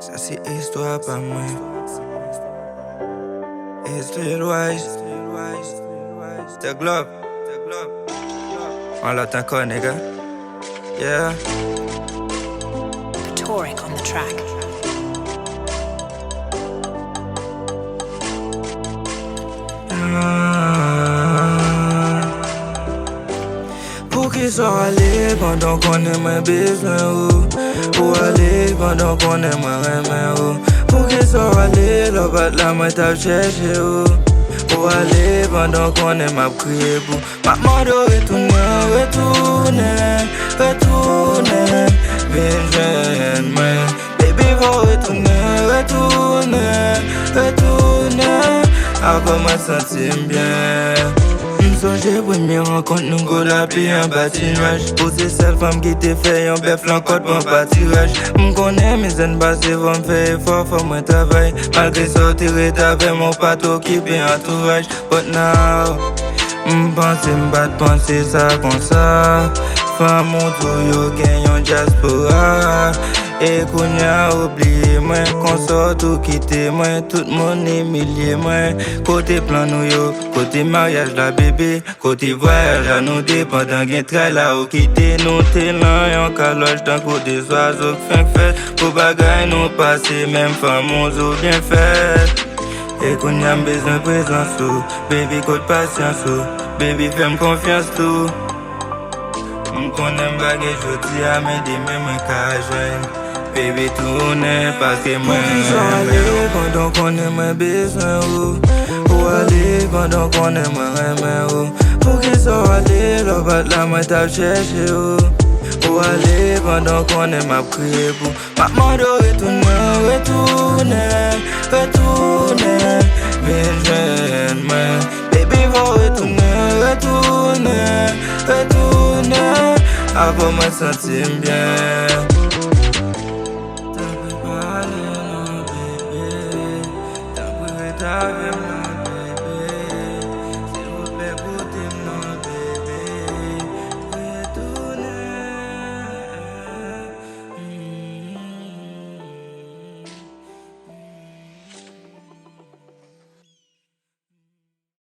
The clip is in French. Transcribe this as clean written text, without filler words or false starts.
Ça c'est histoire pas moi. It's Lil Wise. The Globe. On l'attend quoi, nigga? Yeah. Touring on the track. Pour qu'ils soient allés pendant qu'on est moins besoin. Pour aller pendant qu'on est moins remè. Pour qu'ils soient allés, là bas la moi t'as cherché. Pour aller pendant qu'on est m'a crié pour maman de retourner. Viens jeune man. Baby faut retourner. Avant moi sentir bien. M'songe première rencontre nous go la pi en bâtirage. Pour ces seules femmes qui te fait un bœuf l'encote pour un pâturage. M'connais mes aines passées vont me faire effort faut moi travail. Malgré sortir avec mon pato qui bien entourage. But now m'pense m'bat penser ça comme ça. Femme mon tour yo gagne un diaspora. Et qu'on a oublié moi, qu'on sort tout quitter moi, tout mon humilié moi. Côté plan nous yo, côté mariage la bébé, côté voyage à nous dépendant gain trail là ou quitter nous t'es là et on caloche dans côté oiseaux fin fait. Pour bagaille nous passer même famoso bien fait. Et qu'on a besoin de présence, baby côté patience, baby fais-moi confiance tout. M'connais m'baguette je dis à m'aider même qu'à joindre. Baby tourne parce que moi aller pendant qu'on est moins besoin. Pour aller pendant qu'on est moins remè. Pour qu'ils soient allés, là bas la moi t'as cherché. Pour aller pendant qu'on est m'a crié pour maman de retourner. Viens jeune man. Baby faut retourner. Avant moi sentir bien. T'as préparé non bébé. T'as préparé